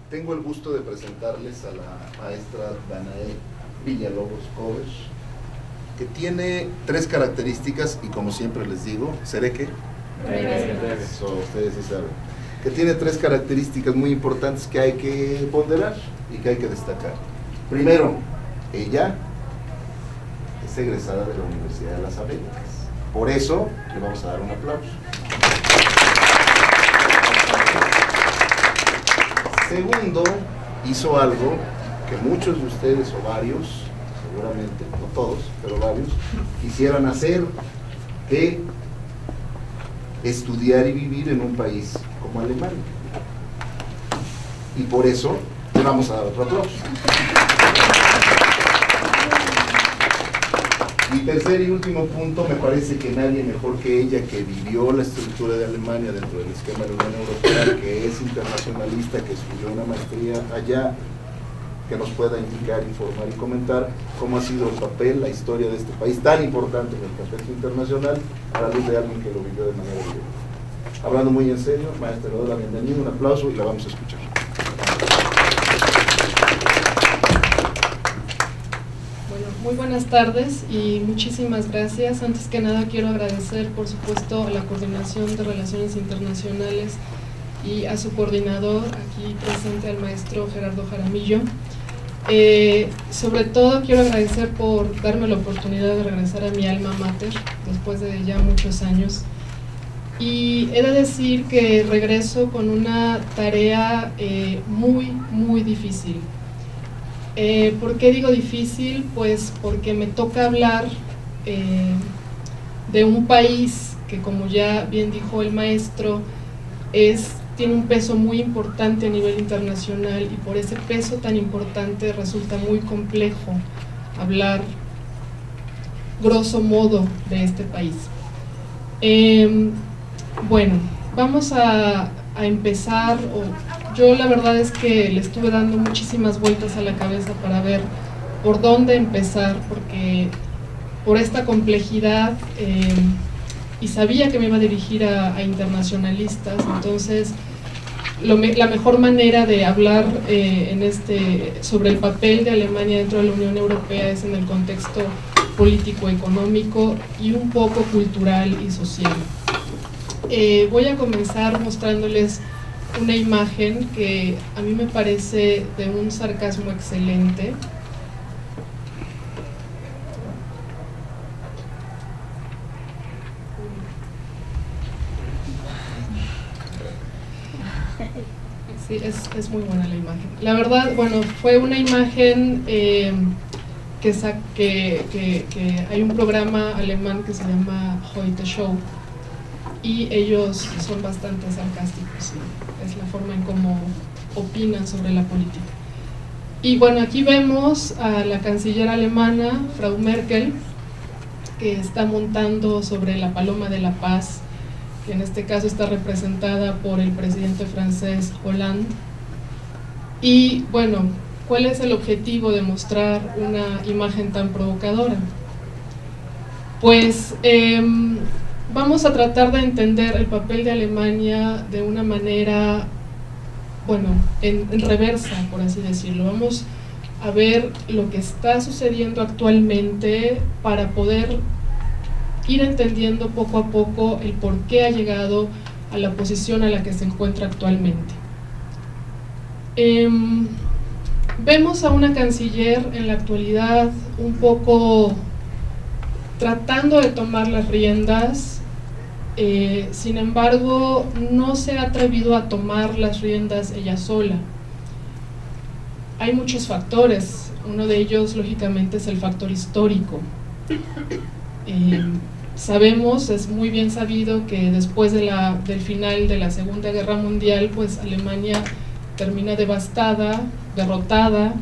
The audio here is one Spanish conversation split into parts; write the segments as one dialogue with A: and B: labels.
A: Tengo el gusto de presentarles a la maestra Danae Villalobos Covers, que tiene 3 características, y como siempre les digo, ¿seré qué? Eso, ustedes sí saben. Que tiene 3 características muy importantes que hay que ponderar y que hay que destacar. Primero, ella es egresada de la Universidad de las Américas. Por eso le vamos a dar un aplauso. Segundo, hizo algo que muchos de ustedes, o varios, seguramente, no todos, pero varios, quisieran hacer, que estudiar y vivir en un país como Alemania. Y por eso le vamos a dar otro aplauso. Y tercer y último punto, me parece que nadie mejor que ella, que vivió la estructura de Alemania dentro del esquema de la Unión Europea, que es internacionalista, que estudió una maestría allá, que nos pueda indicar, informar y comentar cómo ha sido el papel, la historia de este país tan importante en el contexto internacional, a la luz de alguien que lo vivió de manera directa. Hablando muy en serio, maestra, le doy la bienvenida, un aplauso y la vamos a escuchar.
B: Muy buenas tardes y muchísimas gracias. Antes que nada quiero agradecer, por supuesto, a la Coordinación de Relaciones Internacionales y a su coordinador aquí presente, al maestro Gerardo Jaramillo. Sobre todo quiero agradecer por darme la oportunidad de regresar a mi alma mater después de ya muchos años. Y he de decir que regreso con una tarea muy difícil. ¿Por qué digo difícil? Pues porque me toca hablar de un país que, como ya bien dijo el maestro, tiene un peso muy importante a nivel internacional, y por ese peso tan importante resulta muy complejo hablar grosso modo de este país. Bueno, vamos a empezar. Yo la verdad es que le estuve dando muchísimas vueltas a la cabeza para ver por dónde empezar, porque por esta complejidad, y sabía que me iba a dirigir a internacionalistas, entonces la mejor manera de hablar sobre el papel de Alemania dentro de la Unión Europea es en el contexto político-económico y un poco cultural y social. Voy a comenzar mostrándoles una imagen que a mí me parece de un sarcasmo excelente. Sí, es muy buena la imagen. La verdad, bueno, fue una imagen que hay un programa alemán que se llama Heute Show, y ellos son bastante sarcásticos, ¿sí? Es la forma en cómo opinan sobre la política. Y bueno, aquí vemos a la canciller alemana, Frau Merkel, que está montando sobre la Paloma de la Paz, que en este caso está representada por el presidente francés Hollande. Y bueno, ¿cuál es el objetivo de mostrar una imagen tan provocadora? Pues vamos a tratar de entender el papel de Alemania de una manera, bueno, en reversa, por así decirlo. Vamos a ver lo que está sucediendo actualmente para poder ir entendiendo poco a poco el por qué ha llegado a la posición a la que se encuentra actualmente. Vemos a una canciller en la actualidad un poco tratando de tomar las riendas. Sin embargo, no se ha atrevido a tomar las riendas ella sola. Hay muchos factores, uno de ellos lógicamente es el factor histórico. Sabemos, es muy bien sabido, que después del final de la Segunda Guerra Mundial, pues Alemania termina devastada, derrotada,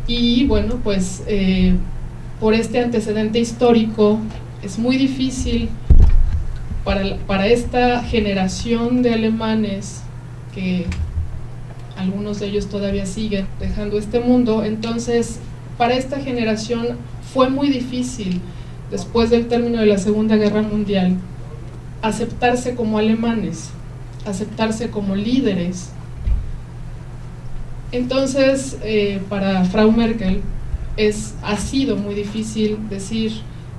B: y bueno, pues por este antecedente histórico es muy difícil para esta generación de alemanes, que algunos de ellos todavía siguen dejando este mundo. Entonces, para esta generación fue muy difícil, después del término de la Segunda Guerra Mundial, aceptarse como alemanes, aceptarse como líderes, Entonces, para Frau Merkel ha sido muy difícil decir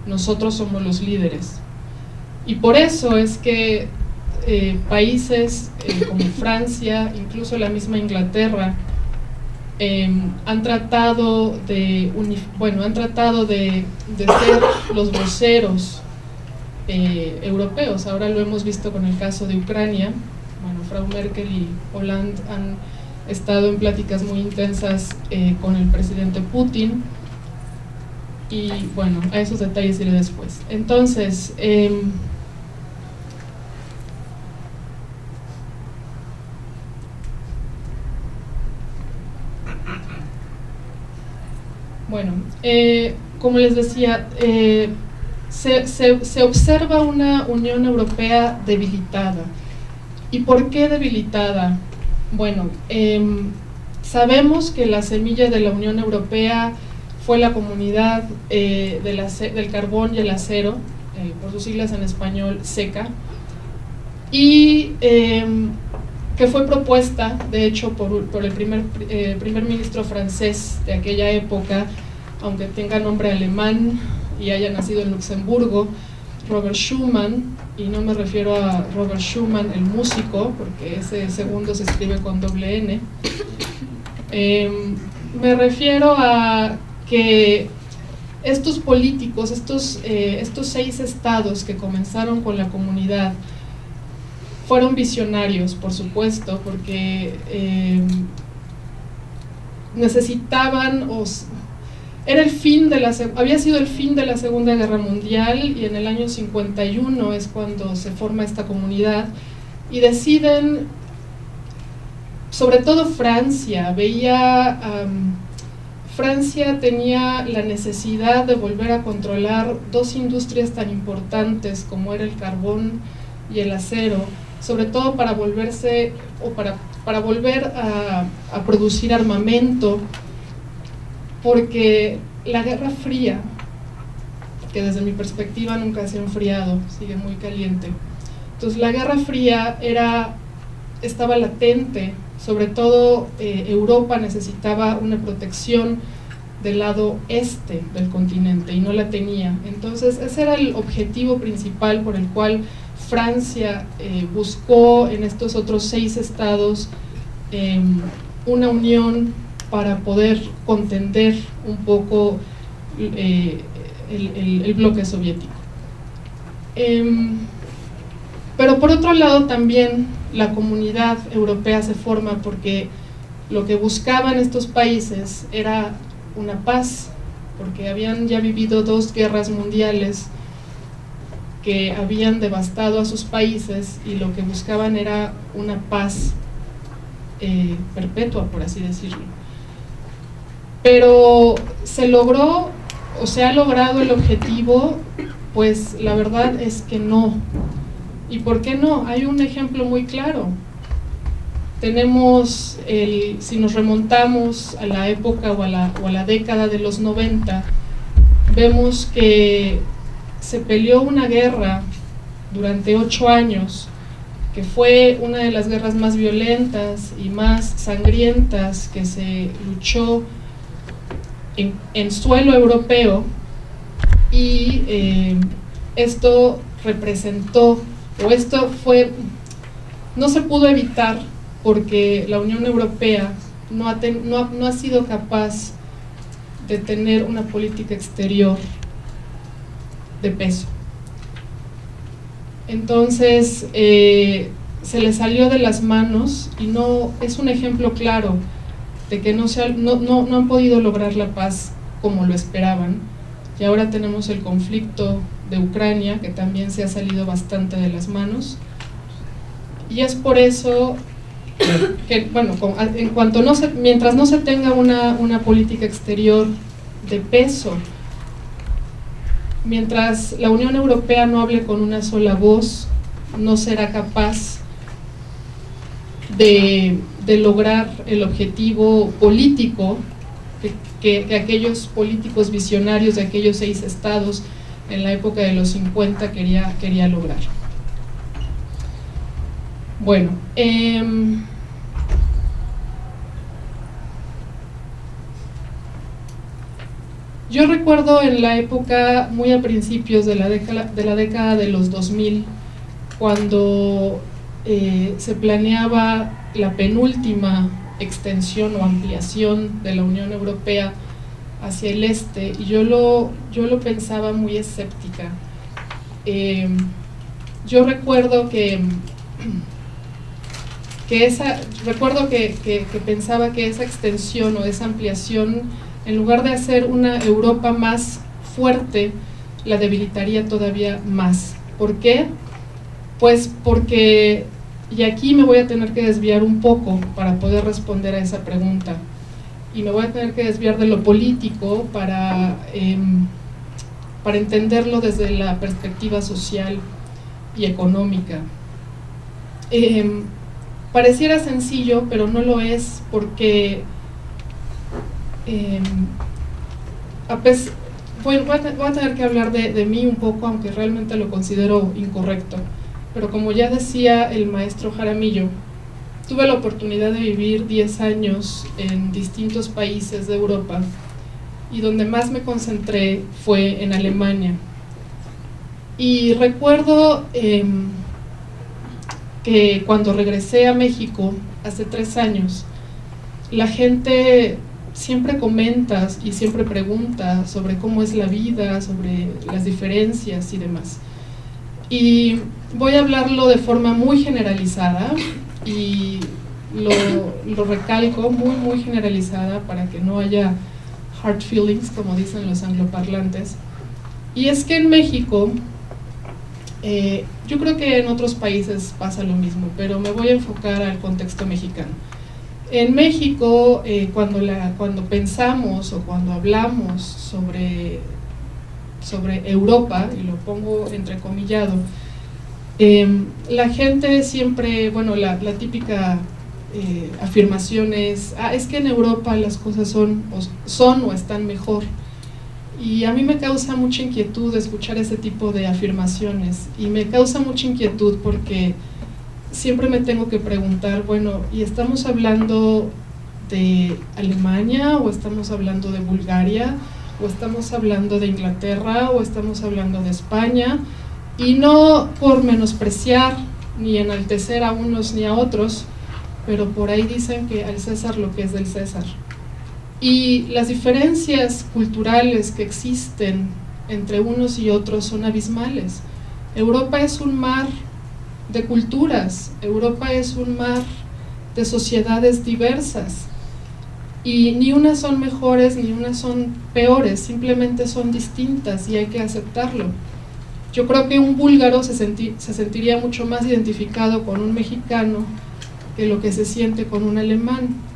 B: nosotros somos los líderes, y por eso es que países como Francia, incluso la misma Inglaterra, han tratado de ser los voceros europeos. Ahora lo hemos visto con el caso de Ucrania. Bueno, Frau Merkel y Hollande han estado en pláticas muy intensas con el presidente Putin, y bueno, a esos detalles iré después. Entonces, bueno, como les decía, se observa una Unión Europea debilitada. ¿Y por qué debilitada? Bueno, sabemos que la semilla de la Unión Europea fue la Comunidad del Carbón y el Acero, por sus siglas en español, CECA, y que fue propuesta, de hecho, por el primer ministro francés de aquella época, aunque tenga nombre alemán y haya nacido en Luxemburgo, Robert Schuman, y no me refiero a Robert Schuman, el músico, porque ese segundo se escribe con doble N. Me refiero a que estos políticos, estos 6 estados que comenzaron con la comunidad, fueron visionarios, por supuesto, porque necesitaban, había sido el fin de la Segunda Guerra Mundial, y en el año 51 es cuando se forma esta comunidad, y deciden, sobre todo Francia, Francia tenía la necesidad de volver a controlar 2 industrias tan importantes como era el carbón y el acero, sobre todo para volver a producir armamento, porque la Guerra Fría, que desde mi perspectiva nunca se ha enfriado, sigue muy caliente. Entonces la Guerra Fría estaba latente, sobre todo Europa necesitaba una protección del lado este del continente y no la tenía. Entonces ese era el objetivo principal por el cual Francia buscó en estos otros 6 estados una unión para poder contender un poco el bloque soviético. Pero por otro lado también la comunidad europea se forma porque lo que buscaban estos países era una paz, porque habían ya vivido 2 guerras mundiales que habían devastado a sus países, y lo que buscaban era una paz perpetua, por así decirlo. Pero se logró, o se ha logrado el objetivo, pues la verdad es que no. ¿Y por qué no? Hay un ejemplo muy claro. Tenemos, si nos remontamos a la época o a la década de los 90, vemos que se peleó una guerra durante 8 años, que fue una de las guerras más violentas y más sangrientas que se luchó en suelo europeo, y esto representó, no se pudo evitar porque la Unión Europea no ha sido capaz de tener una política exterior de peso. Entonces se le salió de las manos, y no es un ejemplo claro de que no han podido lograr la paz como lo esperaban. Y ahora tenemos el conflicto de Ucrania, que también se ha salido bastante de las manos, y es por eso que, bueno, mientras no se tenga una política exterior de peso, mientras la Unión Europea no hable con una sola voz, no será capaz de lograr el objetivo político que aquellos políticos visionarios de aquellos 6 estados en la época de los 50 quería lograr. Bueno, Yo recuerdo en la época, muy a principios de la década de los 2000, cuando se planeaba la penúltima extensión o ampliación de la Unión Europea hacia el este, y yo lo pensaba muy escéptica. Yo recuerdo que pensaba que esa extensión o esa ampliación, en lugar de hacer una Europa más fuerte, la debilitaría todavía más. ¿Por qué? Pues porque, y aquí me voy a tener que desviar un poco para poder responder a esa pregunta, y me voy a tener que desviar de lo político para entenderlo desde la perspectiva social y económica. Pareciera sencillo, pero no lo es, porque voy a tener que hablar de mí un poco, aunque realmente lo considero incorrecto, pero como ya decía el maestro Jaramillo, tuve la oportunidad de vivir 10 años en distintos países de Europa, y donde más me concentré fue en Alemania. Y recuerdo que cuando regresé a México hace 3 años, la gente siempre comenta y siempre pregunta sobre cómo es la vida, sobre las diferencias y demás. Y voy a hablarlo de forma muy generalizada, y lo recalco, muy generalizada, para que no haya hard feelings, como dicen los angloparlantes. Y es que en México, yo creo que en otros países pasa lo mismo, pero me voy a enfocar al contexto mexicano. En México, cuando pensamos o cuando hablamos sobre Europa, y lo pongo entrecomillado, la gente siempre, bueno, la típica afirmación es que en Europa las cosas son o están mejor. Y a mí me causa mucha inquietud escuchar ese tipo de afirmaciones, y me causa mucha inquietud porque siempre me tengo que preguntar, bueno, ¿y estamos hablando de Alemania, o estamos hablando de Bulgaria, o estamos hablando de Inglaterra, o estamos hablando de España? Y no por menospreciar ni enaltecer a unos ni a otros, pero por ahí dicen que al César lo que es del César. Y las diferencias culturales que existen entre unos y otros son abismales. Europa es un mar de culturas, Europa es un mar de sociedades diversas, y ni unas son mejores ni unas son peores, simplemente son distintas y hay que aceptarlo. Yo creo que un búlgaro se sentiría mucho más identificado con un mexicano que lo que se siente con un alemán.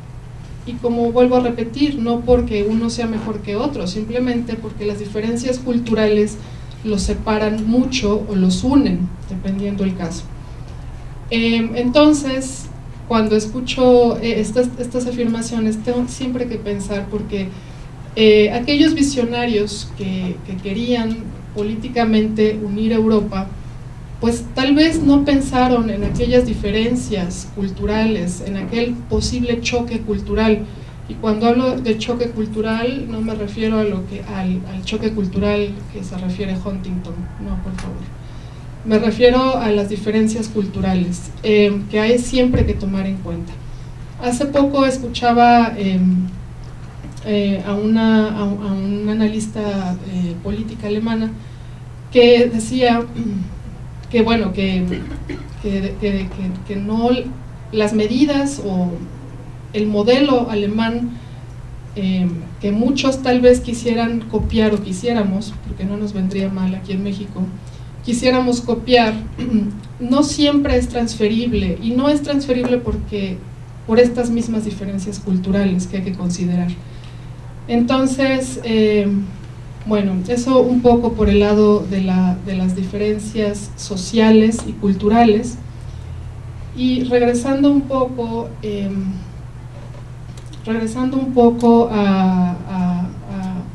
B: Y como vuelvo a repetir, no porque uno sea mejor que otro, simplemente porque las diferencias culturales los separan mucho o los unen, dependiendo el caso. Entonces, cuando escucho estas afirmaciones, tengo siempre que pensar, porque aquellos visionarios que querían políticamente unir Europa, pues tal vez no pensaron en aquellas diferencias culturales, en aquel posible choque cultural. Y cuando hablo de choque cultural, no me refiero al choque cultural que se refiere Huntington, no, por favor. Me refiero a las diferencias culturales que hay siempre que tomar en cuenta. Hace poco escuchaba a un analista política alemana que decía que bueno, que no, las medidas o el modelo alemán que muchos tal vez quisieran copiar, o quisiéramos, porque no nos vendría mal aquí en México, quisiéramos copiar, no siempre es transferible, y no es transferible por estas mismas diferencias culturales que hay que considerar. Entonces, bueno, eso un poco por el lado de las diferencias sociales y culturales. Y regresando un poco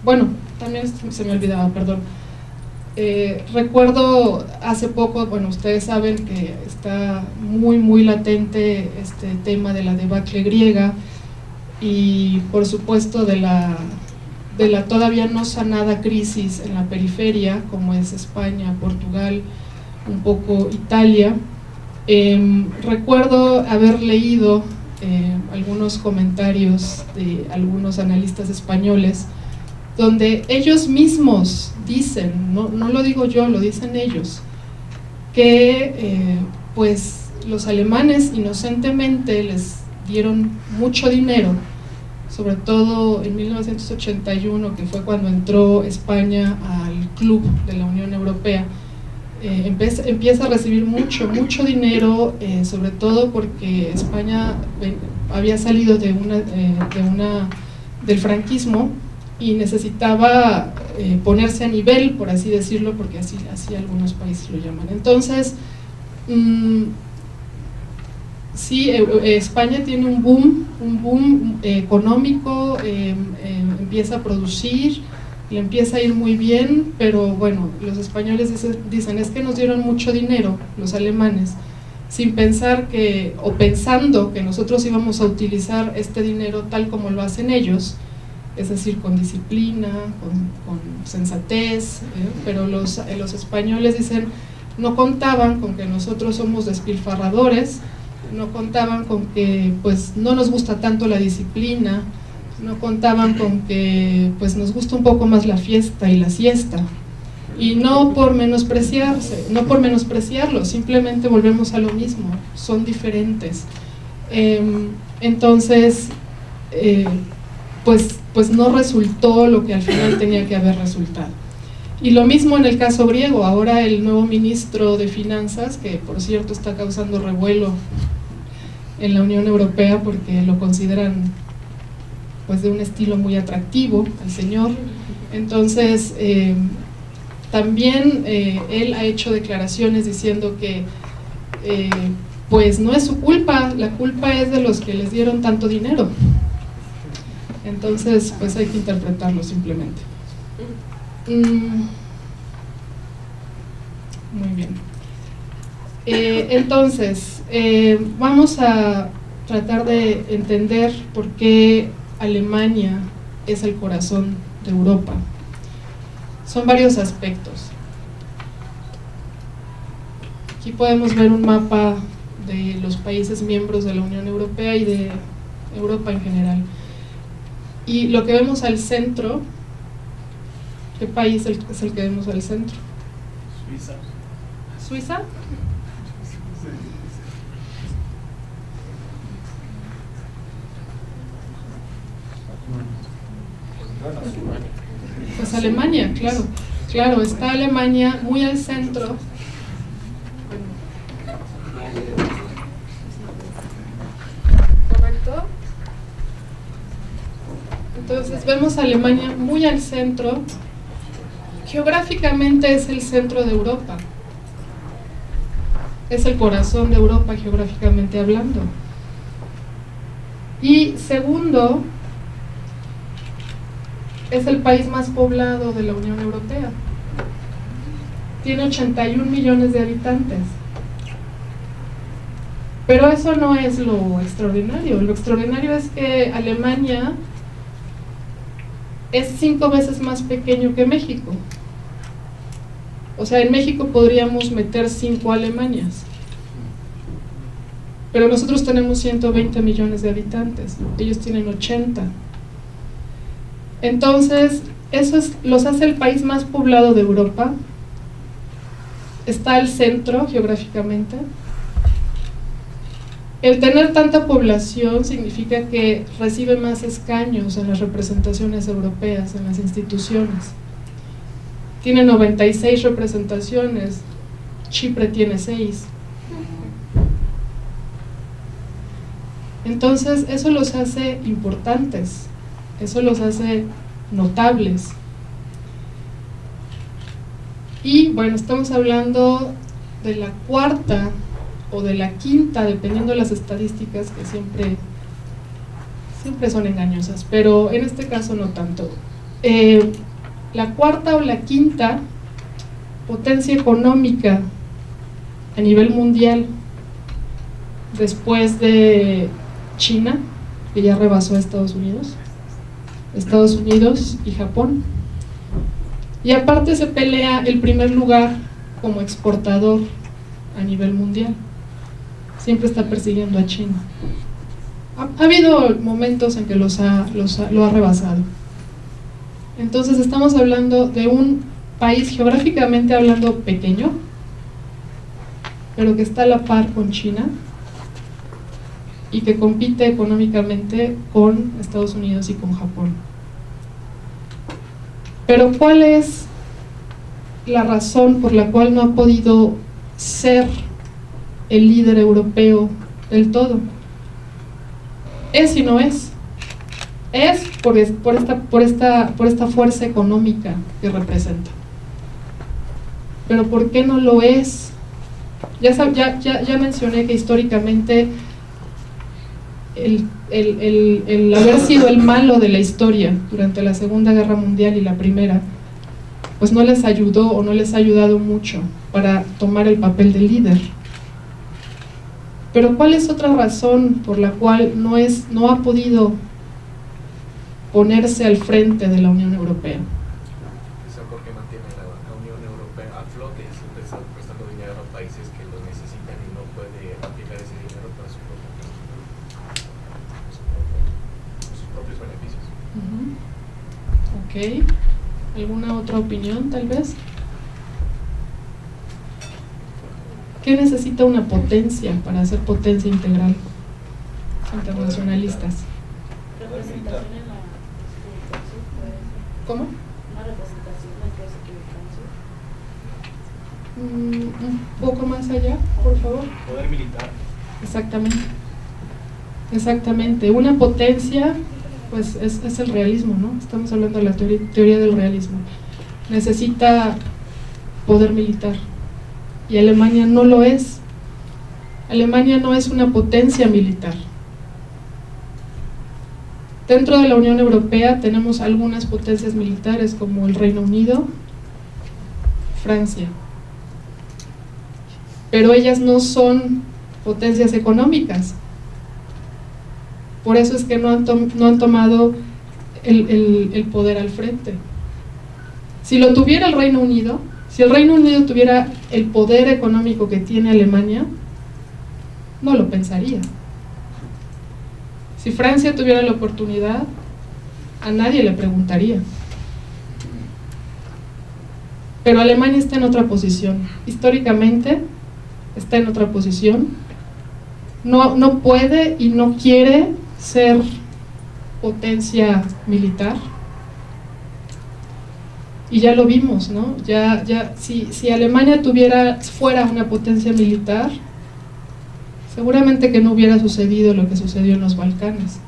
B: bueno, también se me olvidaba, perdón. Recuerdo hace poco, bueno, ustedes saben que está muy latente este tema de la debacle griega, y por supuesto de de la todavía no sanada crisis en la periferia, como es España, Portugal, un poco Italia. Recuerdo haber leído algunos comentarios de algunos analistas españoles, donde ellos mismos dicen, no lo digo yo, lo dicen ellos, que pues los alemanes inocentemente les dieron mucho dinero, sobre todo en 1981, que fue cuando entró España al club de la Unión Europea. Empieza a recibir mucho dinero, sobre todo porque España había salido del franquismo y necesitaba ponerse a nivel, por así decirlo, porque así algunos países lo llaman. Entonces, sí, España tiene un boom económico, empieza a producir, le empieza a ir muy bien, pero bueno, los españoles dicen, es que nos dieron mucho dinero, los alemanes, sin pensar o pensando que nosotros íbamos a utilizar este dinero tal como lo hacen ellos, es decir, con disciplina, con sensatez, pero los españoles dicen, no contaban con que nosotros somos despilfarradores, no contaban con que pues no nos gusta tanto la disciplina, no contaban con que pues nos gusta un poco más la fiesta y la siesta, y no por menospreciarlo, simplemente volvemos a lo mismo, son diferentes. Entonces pues no resultó lo que al final tenía que haber resultado. Y lo mismo en el caso griego. Ahora el nuevo ministro de Finanzas, que por cierto está causando revuelo en la Unión Europea porque lo consideran pues de un estilo muy atractivo al señor, entonces también él ha hecho declaraciones diciendo que pues no es su culpa, la culpa es de los que les dieron tanto dinero. Entonces pues hay que interpretarlo simplemente. Muy bien. Entonces vamos a tratar de entender por qué Alemania es el corazón de Europa. Son varios aspectos. Aquí podemos ver un mapa de los países miembros de la Unión Europea y de Europa en general. Y lo que vemos al centro, ¿qué país es el que vemos al centro?
C: Suiza.
B: ¿Suiza? Pues Alemania, claro, está Alemania muy al centro. ¿Correcto? Entonces vemos a Alemania muy al centro. Geográficamente es el centro de Europa. Es el corazón de Europa geográficamente hablando. Y segundo, es el país más poblado de la Unión Europea. Tiene 81 millones de habitantes. Pero eso no es lo extraordinario. Lo extraordinario es que Alemania es 5 veces más pequeño que México. O sea, en México podríamos meter 5 Alemanias. Pero nosotros tenemos 120 millones de habitantes. Ellos tienen 80. Entonces, los hace el país más poblado de Europa. Está al centro geográficamente. El tener tanta población significa que recibe más escaños en las representaciones europeas, en las instituciones. Tiene 96 representaciones, Chipre tiene 6. Entonces, eso los hace importantes, eso los hace notables. Y bueno, estamos hablando de la cuarta o de la quinta, dependiendo de las estadísticas, que siempre son engañosas, pero en este caso no tanto. La cuarta o la quinta potencia económica a nivel mundial, después de China, que ya rebasó a Estados Unidos. Estados Unidos y Japón. Y aparte se pelea el primer lugar como exportador a nivel mundial. Siempre está persiguiendo a China. Ha habido momentos en que lo ha rebasado. Entonces estamos hablando de un país geográficamente hablando pequeño, pero que está a la par con China y que compite económicamente con Estados Unidos y con Japón. Pero ¿cuál es la razón por la cual no ha podido ser el líder europeo del todo? Es y no es. Es por esta fuerza económica que representa. Pero ¿por qué no lo es? Ya mencioné que históricamente el haber sido el malo de la historia durante la Segunda Guerra Mundial y la Primera, pues no les ayudó o no les ha ayudado mucho para tomar el papel de líder. Pero ¿cuál es otra razón por la cual no ha podido ponerse al frente de la Unión Europea?
C: Eso porque mantiene la Unión Europea a flote, siempre está prestando dinero a países que lo necesitan y no puede aplicar ese dinero para sus propios beneficios.
B: Ok. ¿Alguna otra opinión, tal vez? ¿Qué necesita una potencia para ser potencia integral? Internacionalistas.
D: Representación en la Consul,
B: ¿Cómo?
D: una representación en el Consul.
B: Un poco más allá, por favor.
C: Poder militar.
B: Exactamente. Una potencia, pues es el realismo, ¿no? Estamos hablando de la teoría del realismo. Necesita poder militar. Y Alemania no lo es. Alemania no es una potencia militar. Dentro de la Unión Europea tenemos algunas potencias militares como el Reino Unido, Francia. Pero ellas no son potencias económicas. Por eso es que no han tomado el poder al frente. Si lo tuviera el Reino Unido, si el Reino Unido tuviera el poder económico que tiene Alemania, no lo pensaría. Si Francia tuviera la oportunidad, a nadie le preguntaría. Pero Alemania está en otra posición. Históricamente está en otra posición. No puede y no quiere ser potencia militar. Y ya lo vimos, ¿no? Si Alemania fuera una potencia militar, seguramente que no hubiera sucedido lo que sucedió en los Balcanes.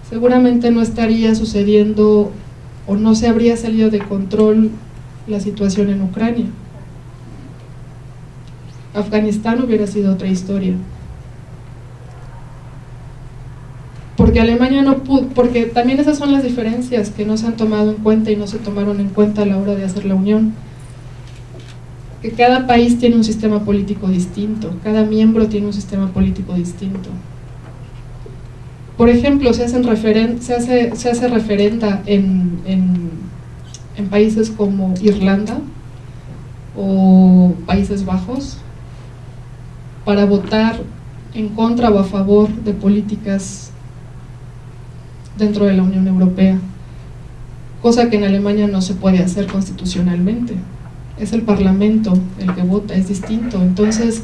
B: Seguramente no estaría sucediendo o no se habría salido de control la situación en Ucrania. Afganistán hubiera sido otra historia. Porque Alemania no pudo, porque también esas son las diferencias que no se han tomado en cuenta y no se tomaron en cuenta a la hora de hacer la unión. Que cada país tiene un sistema político distinto, cada miembro tiene un sistema político distinto. Por ejemplo, se hace referenda en países como Irlanda o Países Bajos para votar en contra o a favor de políticas dentro de la Unión Europea, cosa que en Alemania no se puede hacer constitucionalmente. Es el Parlamento el que vota, es distinto. Entonces,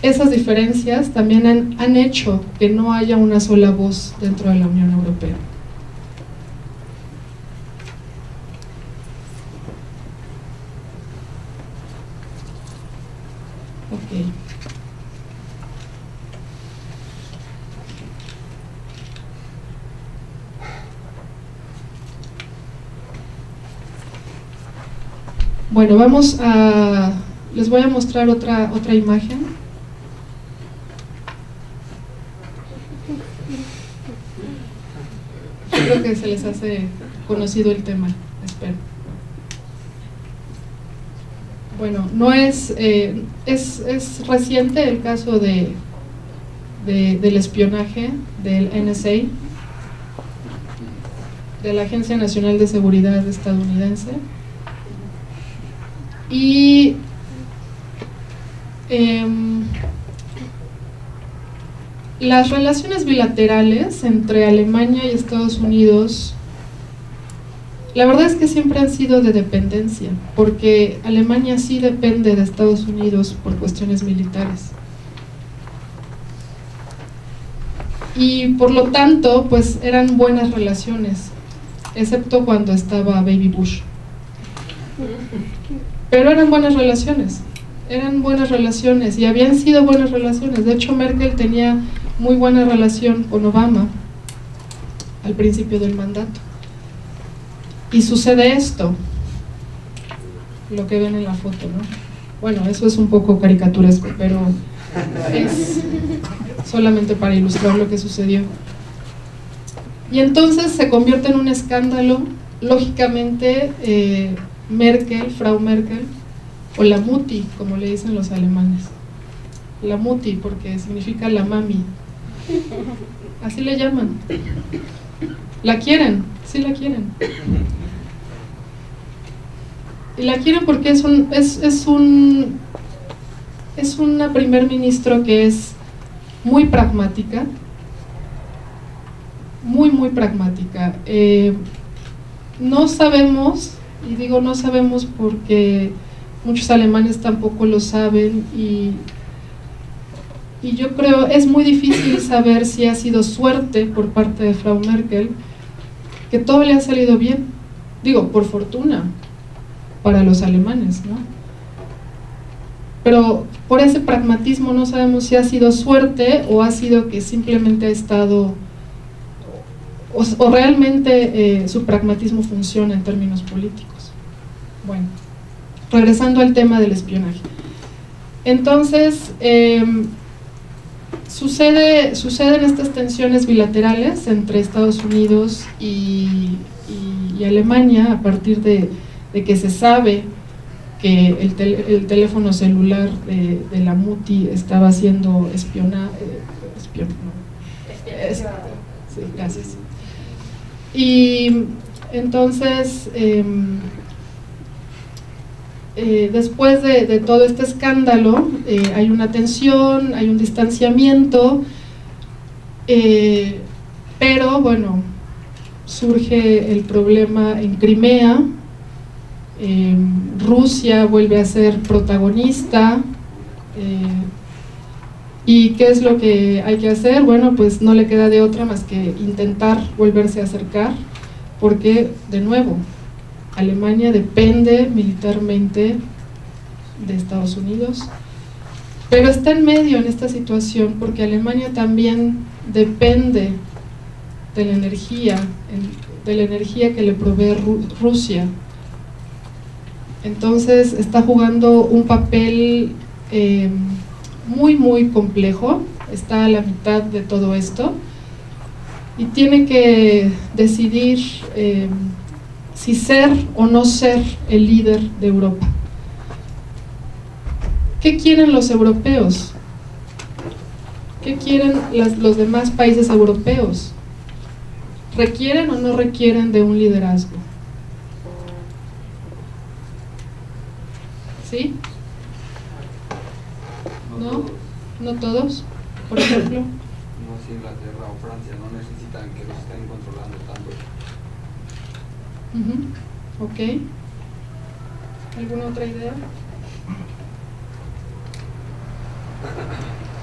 B: esas diferencias también han hecho que no haya una sola voz dentro de la Unión Europea. Ok. Bueno, les voy a mostrar otra imagen. Creo que se les hace conocido el tema, espero. Bueno, no es reciente el caso del espionaje del NSA. de la Agencia Nacional de Seguridad estadounidense. Y las relaciones bilaterales entre Alemania y Estados Unidos, la verdad es que siempre han sido de dependencia, porque Alemania sí depende de Estados Unidos por cuestiones militares. Y por lo tanto, pues eran buenas relaciones, excepto cuando estaba Baby Bush. Pero eran buenas relaciones y habían sido buenas relaciones. De hecho, Merkel tenía muy buena relación con Obama al principio del mandato. Y sucede esto, lo que ven en la foto, ¿no? Bueno, eso es un poco caricaturesco, pero es solamente para ilustrar lo que sucedió. Y entonces se convierte en un escándalo, lógicamente. Merkel, Frau Merkel, o la Mutti, como le dicen los alemanes. La Mutti, porque significa la mami. Así le llaman. La quieren, sí la quieren. Y la quieren porque es una primer ministro que es muy pragmática, muy pragmática. No sabemos, y digo no sabemos porque muchos alemanes tampoco lo saben, y yo creo es muy difícil saber si ha sido suerte por parte de Frau Merkel, que todo le ha salido bien, digo, por fortuna para los alemanes, ¿no? Pero por ese pragmatismo no sabemos si ha sido suerte o ha sido que simplemente ha estado, o realmente su pragmatismo funciona en términos políticos. Bueno, regresando al tema del espionaje. Entonces, suceden estas tensiones bilaterales entre Estados Unidos y Alemania a partir de que se sabe que el teléfono celular de la Mutti estaba siendo espionado. Sí, gracias. Y entonces, después de todo este escándalo, hay una tensión, hay un distanciamiento, pero bueno, surge el problema en Crimea. Rusia vuelve a ser protagonista, y ¿qué es lo que hay que hacer? Bueno, pues no le queda de otra más que intentar volverse a acercar, porque de nuevo Alemania depende militarmente de Estados Unidos, pero está en medio en esta situación porque Alemania también depende de la energía que le provee Rusia. Entonces está jugando un papel muy complejo, está a la mitad de todo esto y tiene que decidir si ser o no ser el líder de Europa. ¿Qué quieren los europeos? ¿Qué quieren los demás países europeos? ¿Requieren o no requieren de un liderazgo? ¿Sí? ¿No? ¿No todos? Por ejemplo.
E: No, si Inglaterra o Francia no necesitan que los estén controlando tanto.
B: Ok. ¿Alguna otra idea?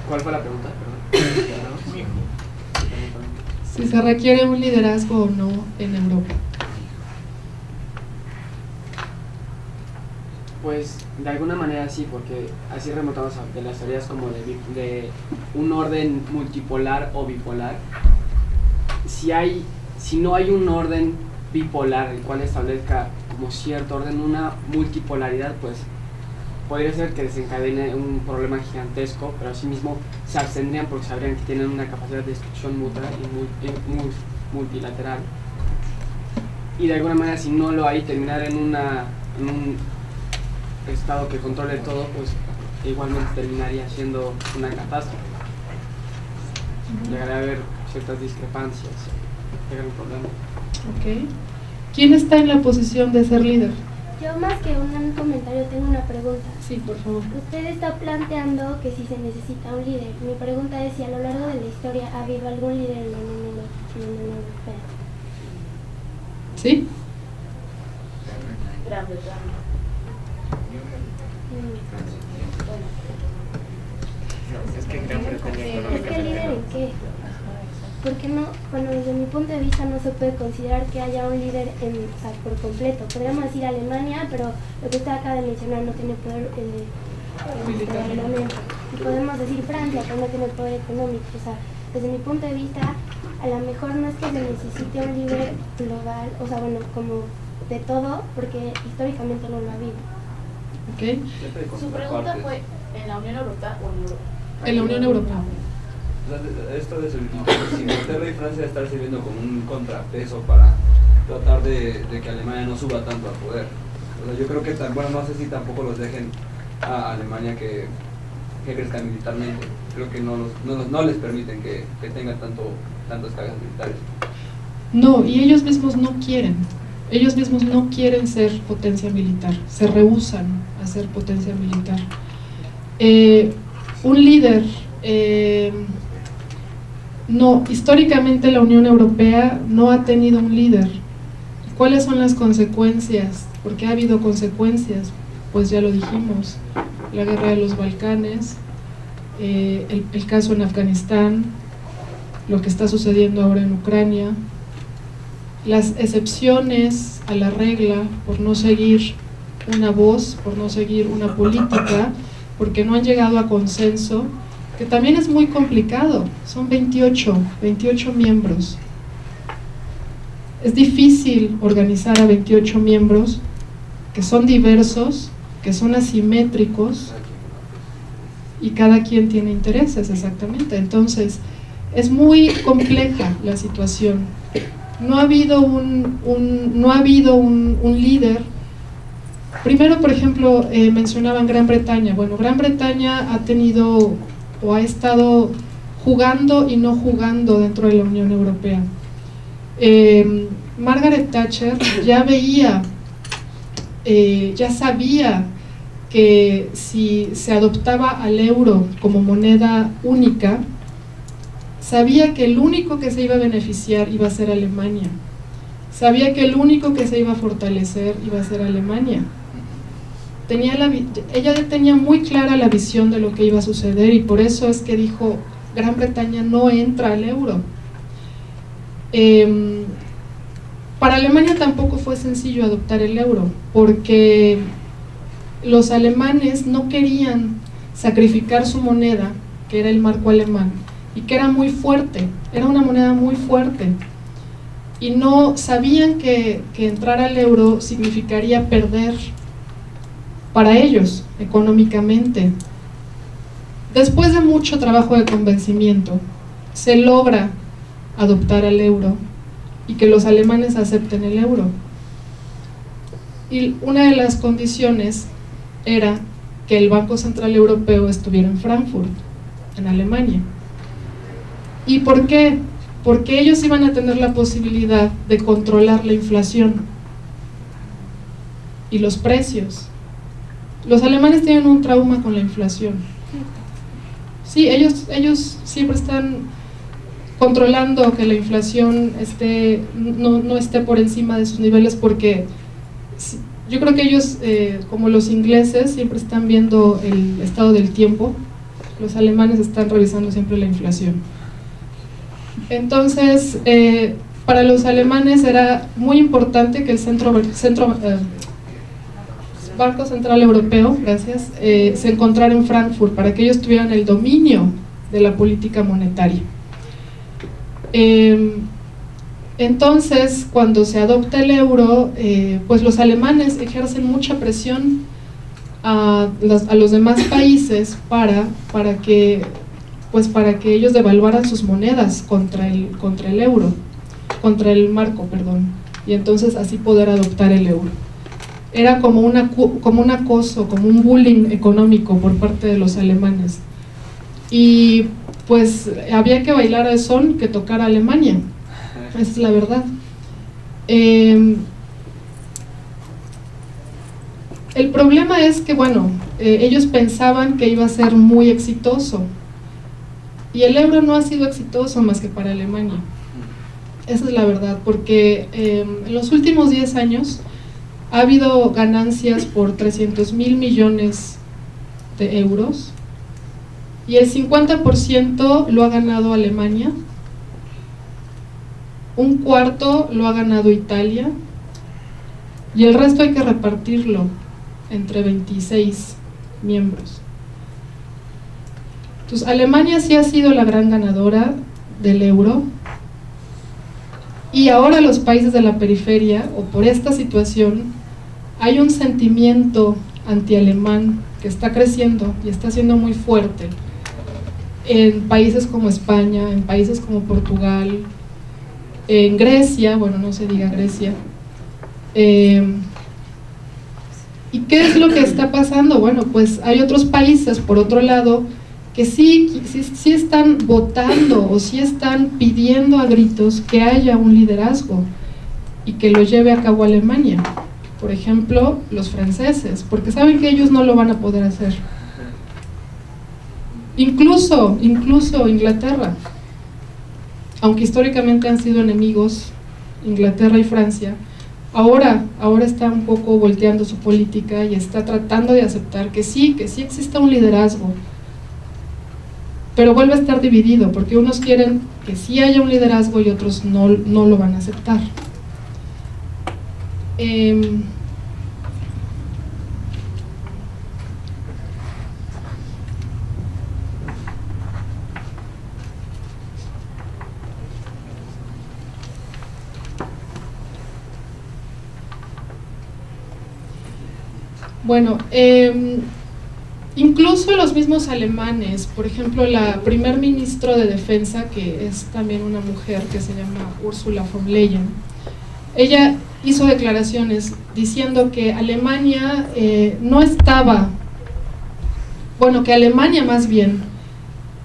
F: ¿Cuál fue la pregunta? Perdón.
B: Si se requiere un liderazgo o no en Europa.
F: Pues de alguna manera sí, porque así remontamos de las teorías como de un orden multipolar o bipolar. Si no hay un orden bipolar el cual establezca como cierto orden, una multipolaridad, pues podría ser que desencadene un problema gigantesco, pero asimismo se abstendrían porque sabrían que tienen una capacidad de destrucción mutua y multilateral. Y de alguna manera, si no lo hay, terminar en un estado que controle todo, pues igualmente terminaría siendo una catástrofe. Llegaría a haber ciertas discrepancias. tengan un problema.
B: Ok. ¿Quién está en la posición de ser líder?
G: Yo más que un comentario tengo una pregunta.
B: Sí, por favor.
G: Usted está planteando que si se necesita un líder. Mi pregunta es si a lo largo de la historia ha habido algún líder en la Unión Europea.
B: ¿Sí?
D: Gran Bretaña.
C: Es que en Gran Bretaña
G: ¿Es que
C: económicamente
G: líder
C: no.
G: en qué? Porque no, bueno, desde mi punto de vista no se puede considerar que haya un líder o sea, por completo. Podríamos decir Alemania, pero lo que usted acaba de mencionar no tiene poder de armamento. Y podemos decir Francia, que no tiene poder económico. O sea, desde mi punto de vista, a lo mejor no es que se necesite un líder global, o sea, bueno, como de todo, porque históricamente no lo ha habido.
B: Ok.
E: Siempre hay
D: Su pregunta
E: contrapartes.
D: fue ¿en la Unión Europea o en Europa?
B: En la Unión Europea.
E: O sea, esto de si Inglaterra y Francia estar sirviendo como un contrapeso para tratar de que Alemania no suba tanto al poder. O sea, yo creo que, bueno, no sé si tampoco los dejen a Alemania que crezca militarmente. Creo que no les permiten que tengan tantas cargas militares.
B: No, y ellos mismos no quieren. Ellos mismos no quieren ser potencia militar. Se rehúsan a ser potencia militar. Un líder... no, históricamente la Unión Europea no ha tenido un líder. ¿Cuáles son las consecuencias? Porque ha habido consecuencias, pues ya lo dijimos, la guerra de los Balcanes, el caso en Afganistán, lo que está sucediendo ahora en Ucrania, las excepciones a la regla por no seguir una voz, por no seguir una política, porque no han llegado a consenso, que también es muy complicado. Son 28 miembros. Es difícil organizar a 28 miembros que son diversos, que son asimétricos y cada quien tiene intereses, exactamente. Entonces, es muy compleja la situación. No ha habido un líder. Primero, por ejemplo, mencionaban Gran Bretaña. Bueno, Gran Bretaña ha tenido o ha estado jugando y no jugando dentro de la Unión Europea. Margaret Thatcher ya veía, ya sabía que si se adoptaba al euro como moneda única, sabía que el único que se iba a beneficiar iba a ser Alemania. Sabía que el único que se iba a fortalecer iba a ser Alemania. Ella tenía muy clara la visión de lo que iba a suceder y por eso es que dijo, Gran Bretaña no entra al euro. Para Alemania tampoco fue sencillo adoptar el euro, porque los alemanes no querían sacrificar su moneda, que era el marco alemán, y que era muy fuerte, era una moneda muy fuerte, y no sabían que entrar al euro significaría perder para ellos, económicamente. Después de mucho trabajo de convencimiento, se logra adoptar el euro y que los alemanes acepten el euro. Y una de las condiciones era que el Banco Central Europeo estuviera en Frankfurt, en Alemania. ¿Y por qué? Porque ellos iban a tener la posibilidad de controlar la inflación y los precios. Los alemanes tienen un trauma con la inflación. Sí, ellos siempre están controlando que la inflación no esté por encima de sus niveles, porque yo creo que ellos, como los ingleses, siempre están viendo el estado del tiempo. Los alemanes están revisando siempre la inflación. Entonces, para los alemanes era muy importante que el Banco Central Europeo, gracias, se encontrara en Frankfurt para que ellos tuvieran el dominio de la política monetaria. Entonces, cuando se adopta el euro, pues los alemanes ejercen mucha presión a los demás países para que ellos devaluaran sus monedas contra el euro, contra el marco, perdón, y entonces así poder adoptar el euro. Era como un acoso, como un bullying económico por parte de los alemanes. Y pues había que bailar al son que tocara Alemania. esa es la verdad. El problema es que, bueno, ellos pensaban que iba a ser muy exitoso, y el euro no ha sido exitoso más que para Alemania. Esa es la verdad, porque en los últimos 10 años ha habido ganancias por 300.000 millones de euros, y el 50% lo ha ganado Alemania, un cuarto lo ha ganado Italia, y el resto hay que repartirlo entre 26 miembros. Entonces, Alemania sí ha sido la gran ganadora del euro, y ahora los países de la periferia, o por esta situación, hay un sentimiento anti-alemán que está creciendo y está siendo muy fuerte en países como España, en países como Portugal, en Grecia, bueno, no se diga Grecia. ¿Y qué es lo que está pasando? Bueno, pues hay otros países, por otro lado, que sí están votando o sí están pidiendo a gritos que haya un liderazgo y que lo lleve a cabo Alemania. Por ejemplo, los franceses, porque saben que ellos no lo van a poder hacer. Incluso Inglaterra, aunque históricamente han sido enemigos, Inglaterra y Francia, ahora está un poco volteando su política y está tratando de aceptar que sí exista un liderazgo, pero vuelve a estar dividido, porque unos quieren que sí haya un liderazgo y otros no lo van a aceptar. Bueno, incluso los mismos alemanes, por ejemplo, la primer ministro de defensa, que es también una mujer que se llama Ursula von der Leyen, ella hizo declaraciones diciendo que Alemania no estaba, bueno, que Alemania más bien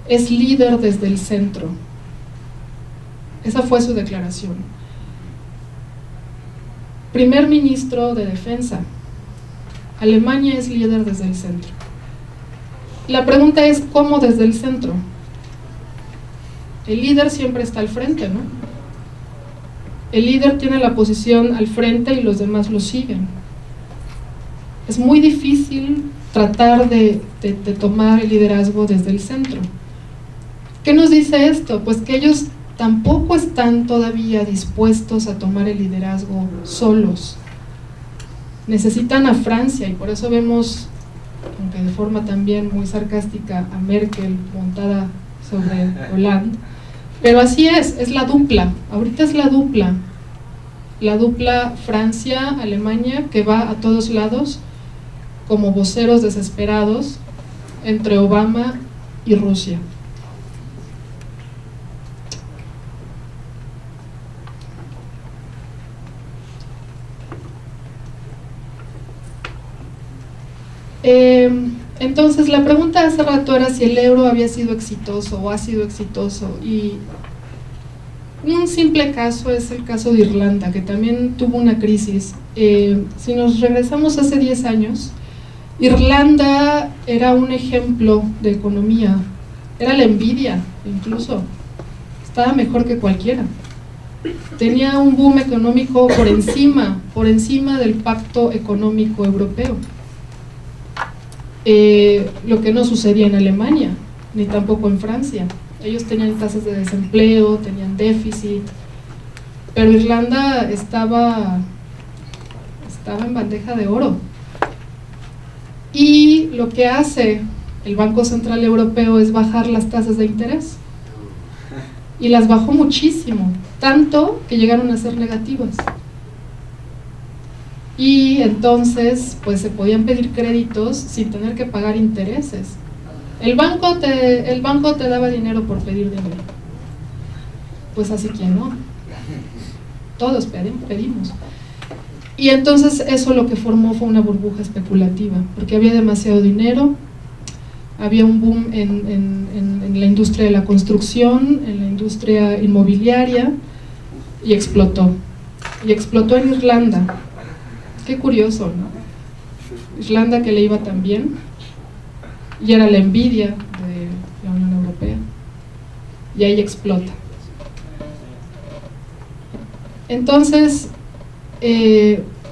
B: es líder desde el centro. Esa fue su declaración. Primer ministro de defensa, Alemania es líder desde el centro. La pregunta es, ¿cómo desde el centro? El líder siempre está al frente, ¿no? El líder tiene la posición al frente y los demás lo siguen. Es muy difícil tratar de tomar el liderazgo desde el centro. ¿Qué nos dice esto? Pues que ellos tampoco están todavía dispuestos a tomar el liderazgo solos. Necesitan a Francia, y por eso vemos, aunque de forma también muy sarcástica, a Merkel montada sobre Hollande. Pero así es la dupla, ahorita es la dupla Francia-Alemania, que va a todos lados como voceros desesperados entre Obama y Rusia. Entonces la pregunta hace rato era si el euro había sido exitoso o ha sido exitoso, y un simple caso es el caso de Irlanda, que también tuvo una crisis. Si nos regresamos hace 10 años, Irlanda era un ejemplo de economía, era la envidia, incluso estaba mejor que cualquiera, tenía un boom económico por encima del Pacto Económico Europeo. Lo que no sucedía en Alemania, ni tampoco en Francia. Ellos tenían tasas de desempleo, tenían déficit, pero Irlanda estaba en bandeja de oro. Y lo que hace el Banco Central Europeo es bajar las tasas de interés, y las bajó muchísimo, tanto que llegaron a ser negativas. Y entonces pues se podían pedir créditos sin tener que pagar intereses. El banco te daba dinero por pedir dinero. Pues así que no. Todos pedimos. Y entonces eso lo que formó fue una burbuja especulativa, porque había demasiado dinero, había un boom en la industria de la construcción, en la industria inmobiliaria, y explotó. Y explotó en Irlanda. Qué curioso, ¿no? Irlanda, que le iba tan bien, y era la envidia de la Unión Europea, y ahí explota. Entonces,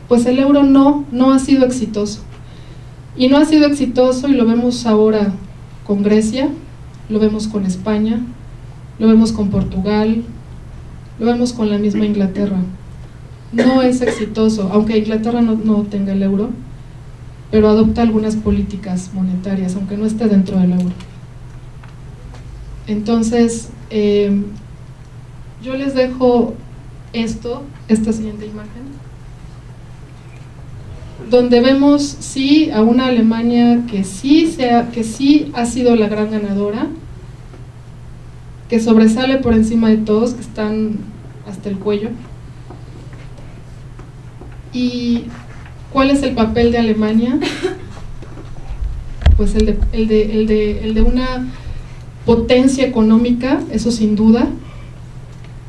B: pues el euro no ha sido exitoso, y no ha sido exitoso, y lo vemos ahora con Grecia, lo vemos con España, lo vemos con Portugal, lo vemos con la misma Inglaterra. No es exitoso, aunque Inglaterra no tenga el euro, pero adopta algunas políticas monetarias, aunque no esté dentro del euro. Entonces, yo les dejo esta siguiente imagen, donde vemos sí a una Alemania que sí ha sido la gran ganadora, que sobresale por encima de todos, que están hasta el cuello. ¿Y cuál es el papel de Alemania? Pues el de una potencia económica, eso sin duda,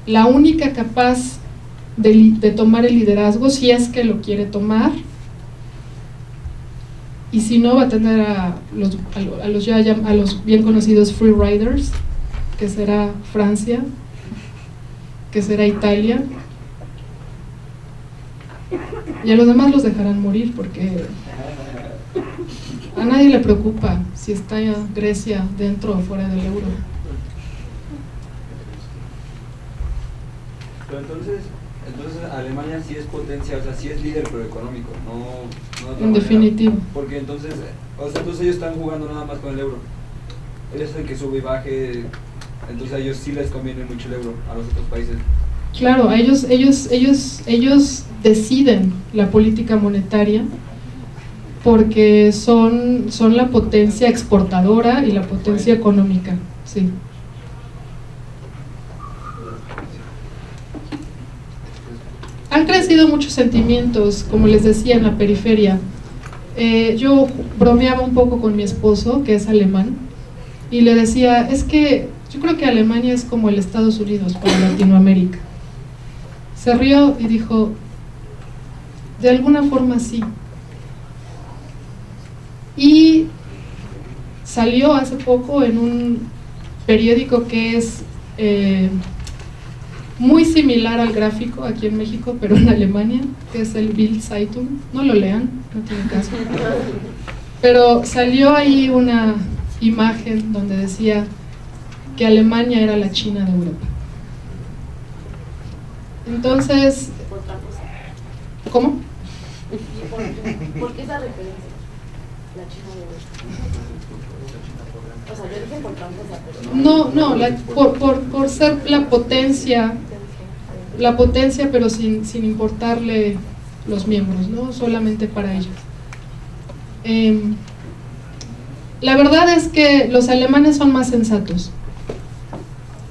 B: la única capaz de tomar el liderazgo, si es que lo quiere tomar, y si no, va a tener a los bien conocidos free riders, que será Francia, que será Italia, y a los demás los dejarán morir, porque a nadie le preocupa si está Grecia dentro o fuera del euro.
E: Pero entonces Alemania sí es potencia, o sea, sí es líder, pero económico, no de otra
B: En definitivo.
E: manera. Porque entonces ellos están jugando nada más con el euro. Ellos hacen que sube y baje, entonces a ellos sí les conviene mucho el euro, a los otros países.
B: Claro, ellos deciden la política monetaria, porque son la potencia exportadora y la potencia económica, sí. Han crecido muchos sentimientos, como les decía, en la periferia. Yo bromeaba un poco con mi esposo, que es alemán, y le decía, es que yo creo que Alemania es como el Estados Unidos para Latinoamérica. Se rió y dijo, de alguna forma sí. Y salió hace poco en un periódico que es muy similar al Gráfico aquí en México, pero en Alemania, que es el Bild Zeitung. No lo lean, no tiene caso. Pero salió ahí una imagen donde decía que Alemania era la China de Europa. Entonces,
D: Por otra cosa.
B: ¿cómo?
D: ¿Por qué esa referencia? La China de Europa. O sea, yo dije por tramposa, pero
B: por ser la potencia, pero sin importarle los miembros, ¿no? Solamente para ellos. La verdad es que los alemanes son más sensatos.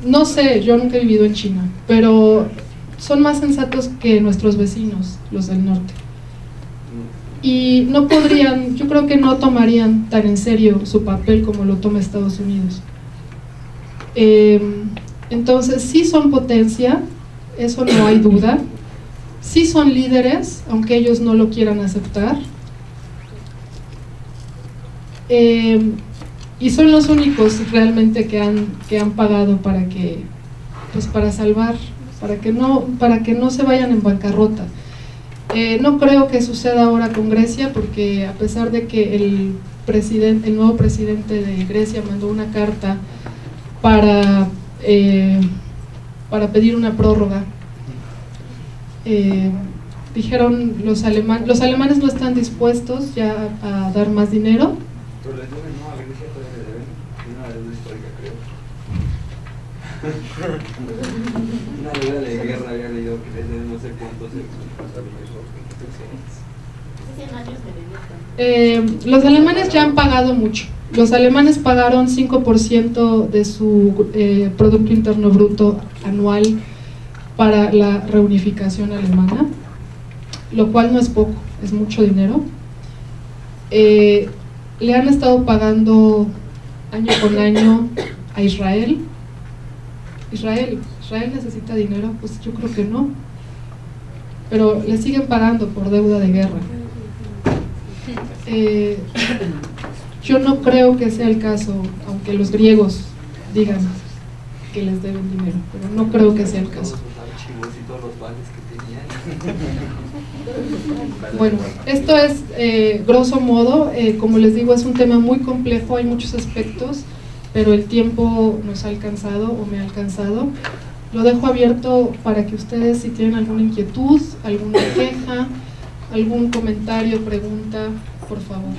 B: No sé, yo nunca he vivido en China, pero son más sensatos que nuestros vecinos, los del norte. Y no podrían, yo creo que no tomarían tan en serio su papel como lo toma Estados Unidos. Entonces, sí son potencia, eso no hay duda. Sí son líderes, aunque ellos no lo quieran aceptar. Y son los únicos realmente que han pagado para que, pues para salvar, para que no se vayan en bancarrota. No creo que suceda ahora con Grecia, porque a pesar de que el nuevo presidente de Grecia mandó una carta para pedir una prórroga, dijeron los alemanes no están dispuestos ya a dar más dinero.
E: Pero les deben, no, a Grecia todavía le deben. Una deuda histórica, creo. Una deuda de guerra había leído que les deben no sé cuántos
D: hace 100 años me debían.
B: Los alemanes ya han pagado mucho. Los alemanes pagaron 5% de su Producto Interno Bruto anual para la reunificación alemana, lo cual no es poco, es mucho dinero. Le han estado pagando año con año a Israel, Israel necesita dinero, pues yo creo que no, pero le siguen pagando por deuda de guerra. Yo no creo que sea el caso, aunque los griegos digan que les deben dinero, pero no creo que sea el caso. Bueno, esto es grosso modo, como les digo, es un tema muy complejo, hay muchos aspectos, pero el tiempo nos ha alcanzado o me ha alcanzado. Lo dejo abierto para que ustedes, si tienen alguna inquietud, alguna queja, algún comentario, pregunta, por favor.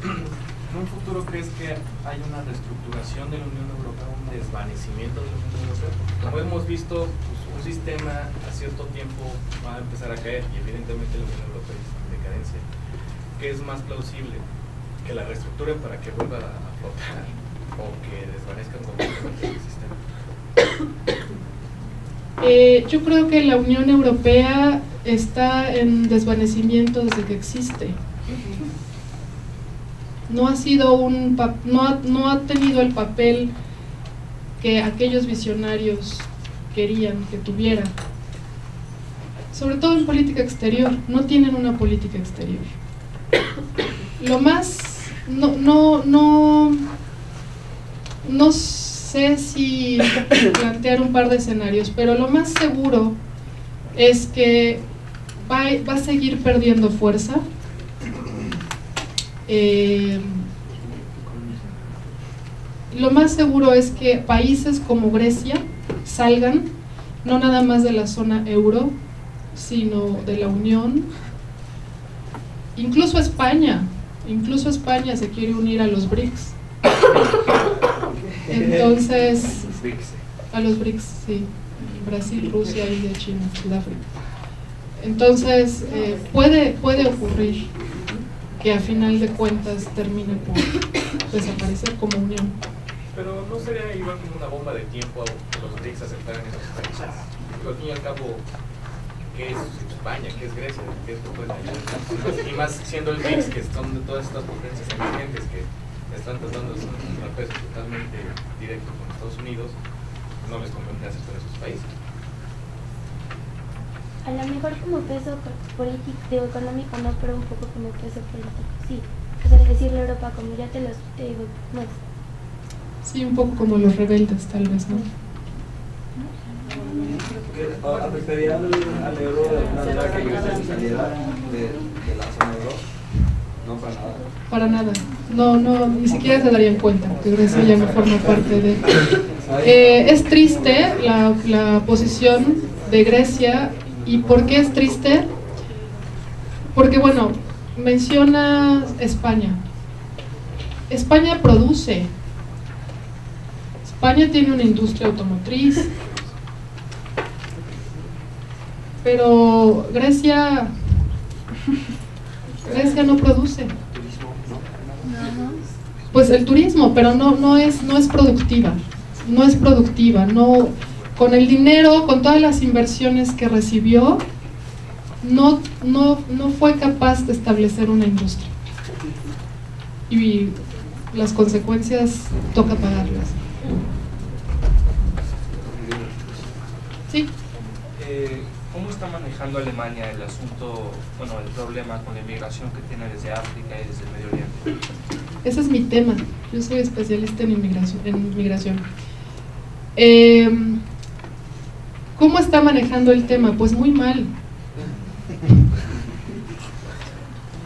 C: ¿En un futuro crees que hay una reestructuración de la Unión Europea, un desvanecimiento de la Unión Europea? Como hemos visto, pues, un sistema a cierto tiempo va a empezar a caer y evidentemente la Unión Europea está en decadencia. ¿Qué es más plausible? ¿Que la reestructuren para que vuelva a flotar o que desvanezcan completamente el sistema?
B: Yo creo que la Unión Europea está en desvanecimiento desde que existe. No ha sido no ha tenido el papel que aquellos visionarios querían que tuviera. Sobre todo en política exterior, no tienen una política exterior. Lo más, no sé si plantear un par de escenarios, pero lo más seguro es que va a seguir perdiendo fuerza. Lo más seguro es que países como Grecia salgan, no nada más de la zona euro, sino de la Unión. Incluso España se quiere unir a los BRICS. Entonces, a los BRICS, sí, Brasil, Rusia, India, China, Sudáfrica. Entonces, puede ocurrir que a final de cuentas termine por desaparecer como unión.
C: Pero ¿no sería igual como una bomba de tiempo que los BRICS aceptaran esos países? Al fin y al cabo, ¿qué es España? ¿Qué es Grecia? ¿Qué es todo el país? Y más siendo el BRICS, que son de todas estas potencias emergentes que están tratando de hacer un contrapeso totalmente directo con Estados Unidos, no les conviene aceptar esos países.
G: A lo mejor como peso político, económico no, pero un poco como peso político, sí. O sea, decirle a Europa como ya te los digo, más.
B: Sí, un poco como los rebeldes, tal vez, ¿no?
E: ¿Afectaría al euro de alguna manera que Grecia se saliera de la zona euro? No, para nada.
B: Para nada. No, ni siquiera se darían cuenta que Grecia ya no forma parte de... es triste la posición de Grecia. ¿Y por qué es triste? Porque, bueno, menciona España. España produce. España tiene una industria automotriz. Pero Grecia no produce. Pues el turismo, pero no es productiva. No es productiva, no... Con el dinero, con todas las inversiones que recibió, no fue capaz de establecer una industria. Y las consecuencias toca pagarlas. Sí.
H: ¿Cómo está manejando Alemania el asunto, el problema con la inmigración que tiene desde África y desde el Medio Oriente?
B: Ese es mi tema. Yo soy especialista en inmigración. ¿Cómo está manejando el tema? Pues muy mal.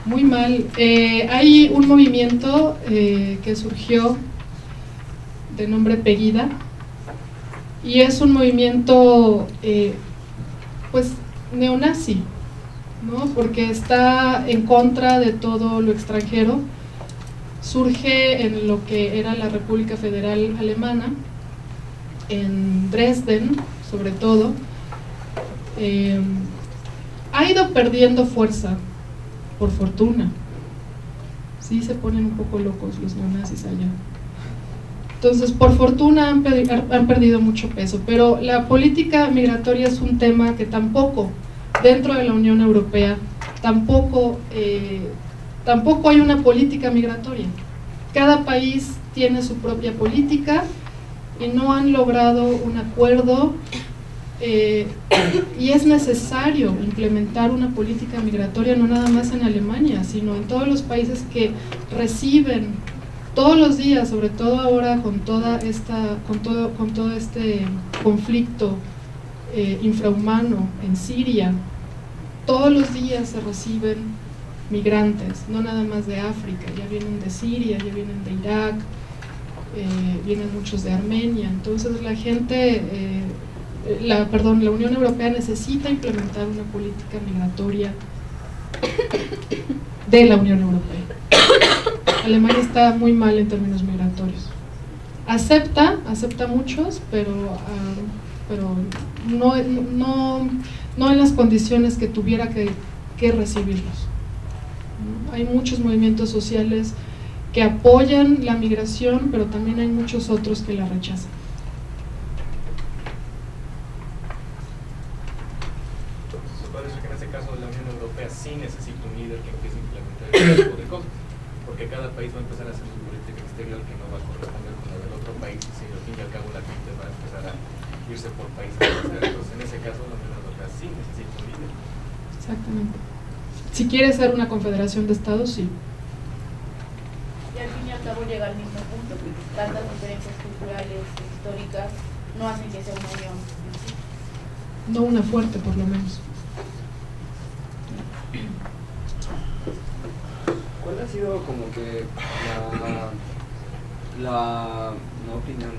B: Muy mal. Hay un movimiento que surgió de nombre Pegida y es un movimiento pues neonazi, ¿no? Porque está en contra de todo lo extranjero. Surge en lo que era la República Federal Alemana, en Dresden sobre todo. Ha ido perdiendo fuerza, por fortuna. Sí se ponen un poco locos los neonazis allá. Entonces, por fortuna han perdido mucho peso, pero la política migratoria es un tema que tampoco, dentro de la Unión Europea, tampoco hay una política migratoria. Cada país tiene su propia política y no han logrado un acuerdo, y es necesario implementar una política migratoria no nada más en Alemania, sino en todos los países que reciben todos los días, sobre todo ahora con todo este conflicto infrahumano en Siria. Todos los días se reciben migrantes, no nada más de África, ya vienen de Siria, ya vienen de Irak, vienen muchos de Armenia. Entonces la gente, la Unión Europea necesita implementar una política migratoria de la Unión Europea. Alemania está muy mal en términos migratorios. Acepta muchos, pero no en las condiciones que tuviera que recibirlos. Hay muchos movimientos sociales que apoyan la migración, pero también hay muchos otros que la rechazan.
C: Parece que en ese caso la Unión Europea sí necesita un líder que empiece a implementar este tipo de cosas, porque cada país va a empezar a hacer su política exterior que no va a corresponder con la del otro país, y al fin y al cabo la gente va a empezar a irse por países. Entonces en ese caso la Unión Europea sí necesita un líder.
B: Exactamente. Si quiere ser una confederación de estados, sí.
D: Y al fin y al cabo llega al mismo punto, que tantas diferencias culturales, históricas, no hacen que sea una unión.
B: No una fuerte, por lo menos.
E: ¿Cuál ha sido como que no opinión,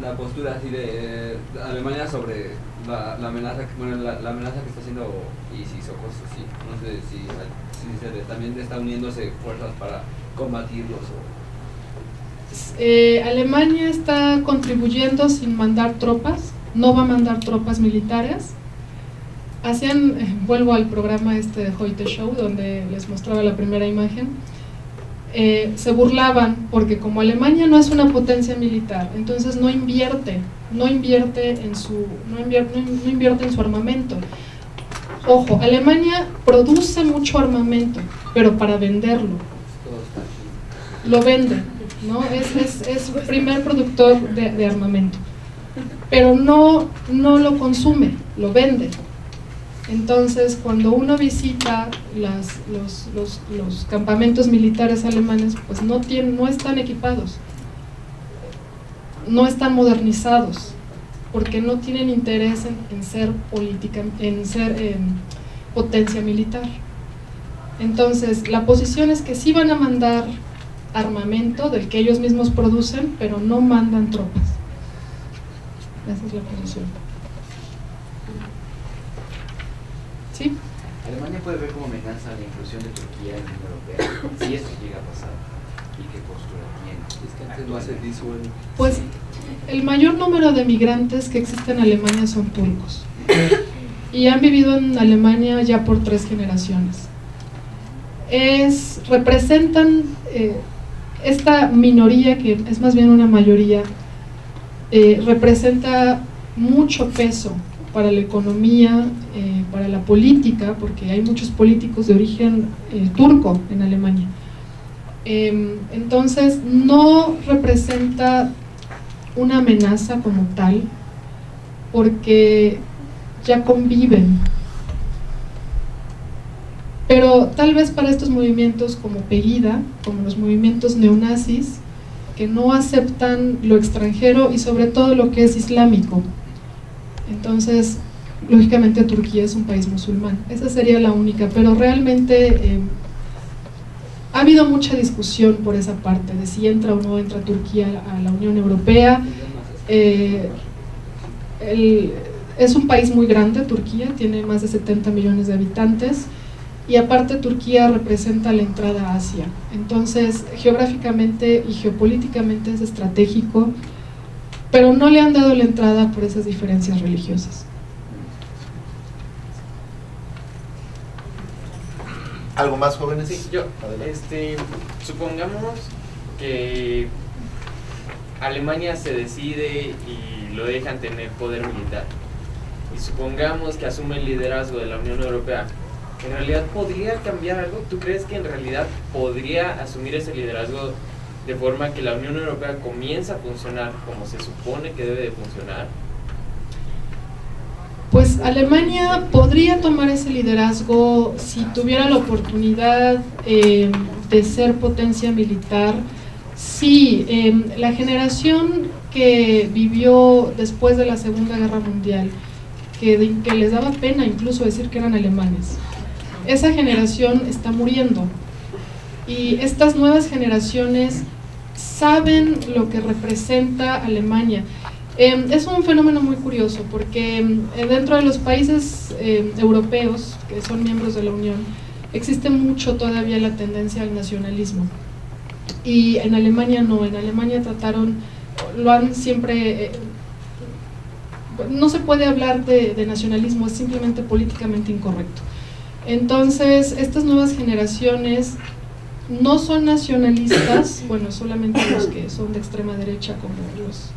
E: la postura así de Alemania sobre la amenaza, la amenaza que está haciendo ISIS o cosas así? No sé si también está uniéndose fuerzas para combatirlos
B: Alemania está contribuyendo sin mandar tropas, no va a mandar tropas militares. Vuelvo al programa de Heute Show, donde les mostraba la primera imagen. Se burlaban porque como Alemania no es una potencia militar, entonces no invierte en su armamento. Ojo, Alemania produce mucho armamento, pero para venderlo. Lo vende, ¿no? Es primer productor de armamento, pero no lo consume, lo vende. Entonces, cuando uno visita los campamentos militares alemanes, pues no están equipados, no están modernizados, porque no tienen interés en ser potencia militar. Entonces, la posición es que sí van a mandar armamento del que ellos mismos producen, pero no mandan tropas. Esa es la posición. ¿Sí?
I: Alemania puede ver como amenaza la inclusión de Turquía en la Unión Europea, si esto llega a pasar, y qué postura tiene.
E: Es que antes no se disuelve.
B: Pues el mayor número de migrantes que existen en Alemania son turcos, y han vivido en Alemania ya por 3 generaciones. Representan esta minoría, que es más bien una mayoría, representa mucho peso para la economía, para la política, porque hay muchos políticos de origen turco en Alemania. Entonces no representa una amenaza como tal, porque ya conviven. Pero tal vez para estos movimientos como Pegida, como los movimientos neonazis, que no aceptan lo extranjero y sobre todo lo que es islámico. Entonces, lógicamente Turquía es un país musulmán, esa sería la única, pero realmente ha habido mucha discusión por esa parte, de si entra o no entra Turquía a la Unión Europea. Es un país muy grande, Turquía, tiene más de 70 millones de habitantes, y aparte Turquía representa la entrada a Asia, entonces geográficamente y geopolíticamente es estratégico, pero no le han dado la entrada por esas diferencias religiosas.
A: ¿Algo más, jóvenes?
J: Sí, yo, supongamos que Alemania se decide y lo dejan tener poder militar, y supongamos que asume el liderazgo de la Unión Europea. ¿En realidad podría cambiar algo? ¿Tú crees que en realidad podría asumir ese liderazgo de forma que la Unión Europea comienza a funcionar como se supone que debe de funcionar?
B: Pues Alemania podría tomar ese liderazgo si tuviera la oportunidad de ser potencia militar. Sí, la generación que vivió después de la Segunda Guerra Mundial, que les daba pena incluso decir que eran alemanes, esa generación está muriendo. Y estas nuevas generaciones saben lo que representa Alemania. Es un fenómeno muy curioso porque dentro de los países europeos que son miembros de la Unión existe mucho todavía la tendencia al nacionalismo, y en Alemania no. En Alemania lo han siempre, no se puede hablar de nacionalismo, es simplemente políticamente incorrecto. Entonces estas nuevas generaciones no son nacionalistas, bueno, solamente los que son de extrema derecha como los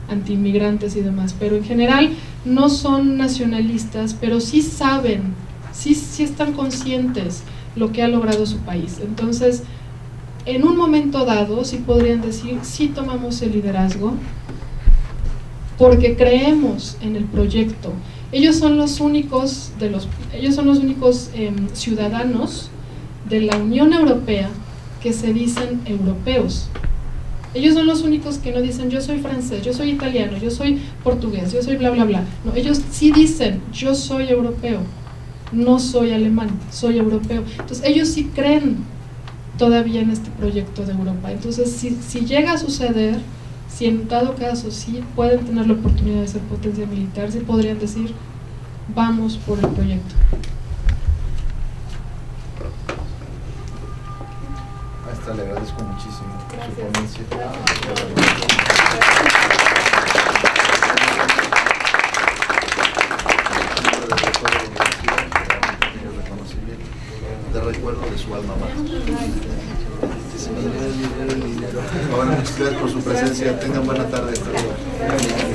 B: antiinmigrantes y demás, pero en general no son nacionalistas, pero sí saben, sí están conscientes lo que ha logrado su país. Entonces, en un momento dado, sí podrían decir, sí tomamos el liderazgo, porque creemos en el proyecto. Ellos son los únicos ciudadanos de la Unión Europea que se dicen europeos. Ellos son los únicos que no dicen yo soy francés, yo soy italiano, yo soy portugués, yo soy bla bla bla. No, ellos sí dicen yo soy europeo, no soy alemán, soy europeo. Entonces ellos sí creen todavía en este proyecto de Europa. Entonces si llega a suceder, si en dado caso sí pueden tener la oportunidad de ser potencia militar, sí podrían decir vamos por el proyecto.
A: Maestra, le agradezco muchísimo su ponencia. De recuerdo de su alma mater. Ahora, muchas gracias por su presencia. Tengan buena tarde. Hasta luego.